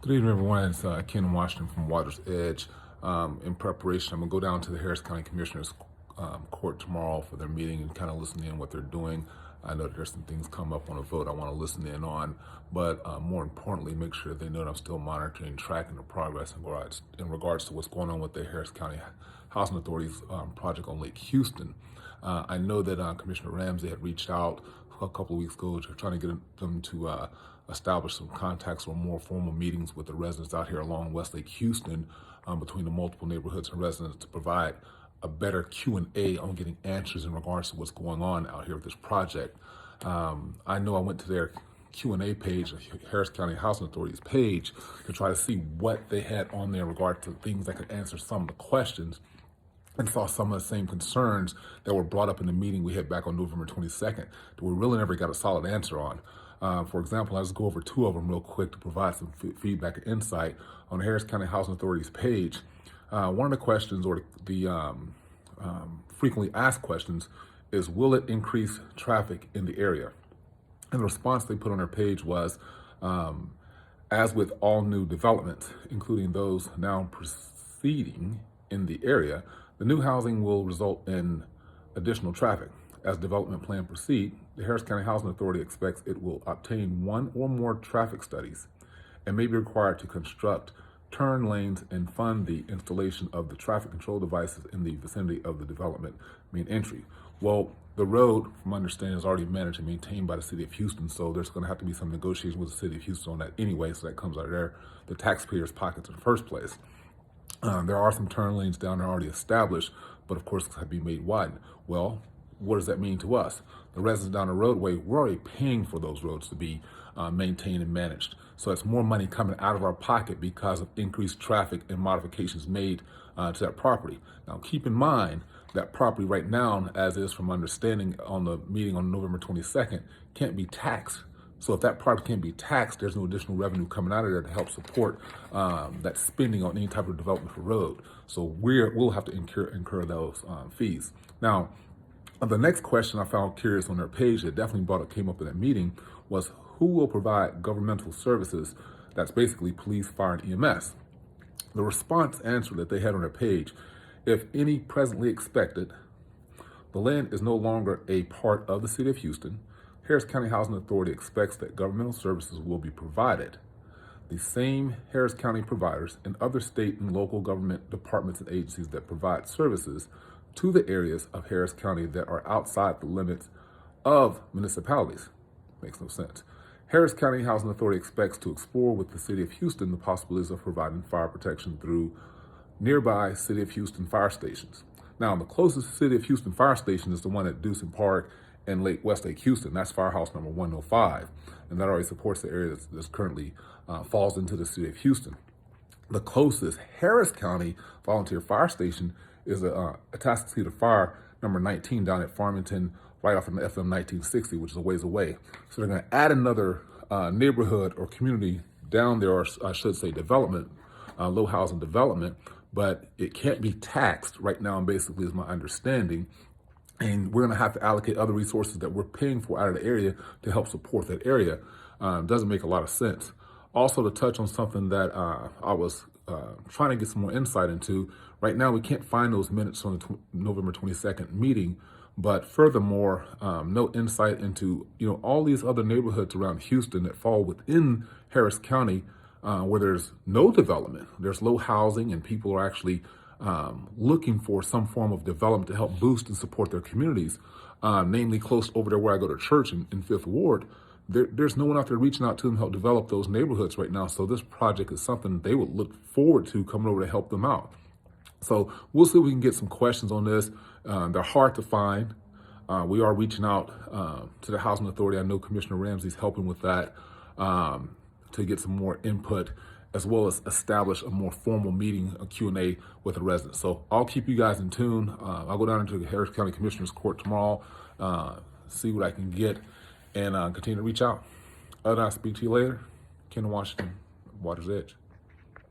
Good evening, everyone. It's Ken in Washington from Water's Edge. In preparation, I'm going to go down to the Harris County Commissioners Court tomorrow for their meeting and kind of listen in what they're doing. I know that there's some things come up on a vote I want to listen in on, but more importantly, make sure they know that I'm still monitoring and tracking the progress in regards to what's going on with the Harris County Housing Authority's project on Lake Houston. I know that Commissioner Ramsey had reached out a couple of weeks ago trying to get them to establish some contacts or more formal meetings with the residents out here along West Lake Houston, between the multiple neighborhoods and residents, to provide a better Q&A on getting answers in regards to what's going on out here with this project. I know I went to their Q&A page, Harris County Housing Authority's page, to try to see what they had on there in regard to things that could answer some of the questions, and saw some of the same concerns that were brought up in the meeting we had back on November 22nd that we really never got a solid answer on. For example, I'll just go over two of them real quick to provide some feedback and insight. On the Harris County Housing Authority's page, one of the questions, or the frequently asked questions, is, will it increase traffic in the area? And the response they put on their page was, as with all new developments, including those now proceeding in the area, the new housing will result in additional traffic. As development plan proceed, the Harris County Housing Authority expects it will obtain one or more traffic studies and may be required to construct turn lanes and fund the installation of the traffic control devices in the vicinity of the development main entry. Well, the road, from my understanding, is already managed and maintained by the city of Houston, so there's going to have to be some negotiation with the city of Houston on that anyway, so that comes out of the taxpayers' pockets in the first place. There are some turn lanes down there already established, but of course have to be made wide. Well, what does that mean to us? The residents down the roadway, we're already paying for those roads to be maintained and managed. So it's more money coming out of our pocket because of increased traffic and modifications made to that property. Now, keep in mind that property right now, as is from understanding on the meeting on November 22nd, can't be taxed. So if that property can't be taxed, there's no additional revenue coming out of there to help support that spending on any type of development for road. So we'll have to incur those fees. Now, the next question I found curious on their page that definitely came up in that meeting was, who will provide governmental services? That's basically police, fire, and EMS. The response answer that they had on their page, if any presently expected, the land is no longer a part of the city of Houston. Harris County Housing Authority expects that governmental services will be provided. The same Harris County providers and other state and local government departments and agencies that provide services to the areas of Harris County that are outside the limits of municipalities. Makes no sense. Harris County Housing Authority expects to explore with the City of Houston the possibilities of providing fire protection through nearby City of Houston fire stations. Now, the closest City of Houston fire station is the one at Dewson Park and West Lake Houston. That's firehouse number 105, and that already supports the area that's currently falls into the City of Houston. The closest Harris County volunteer fire station is a Atascocita Fire number 19 down at Farmington, right off of the FM 1960, which is a ways away. So they're going to add another neighborhood or community down there, or I should say development, low housing development, but it can't be taxed right now, basically, is my understanding. And we're going to have to allocate other resources that we're paying for out of the area to help support that area. Doesn't make a lot of sense. Also, to touch on something that I was trying to get some more insight into, right now we can't find those minutes from the November 22nd meeting, but furthermore, no insight into all these other neighborhoods around Houston that fall within Harris County, where there's no development, there's low housing, and people are actually looking for some form of development to help boost and support their communities, namely close over there where I go to church in Fifth Ward. There's no one out there reaching out to them to help develop those neighborhoods right now. So this project is something they would look forward to coming over to help them out. So we'll see if we can get some questions on this. They're hard to find. We are reaching out to the Housing Authority. I know Commissioner Ramsey's helping with that to get some more input, as well as establish a more formal meeting, a Q&A with the residents. So I'll keep you guys in tune. I'll go down into the Harris County Commissioners Court tomorrow, see what I can get, and continue to reach out. I'll speak to you later. Ken Washington, Water's Edge.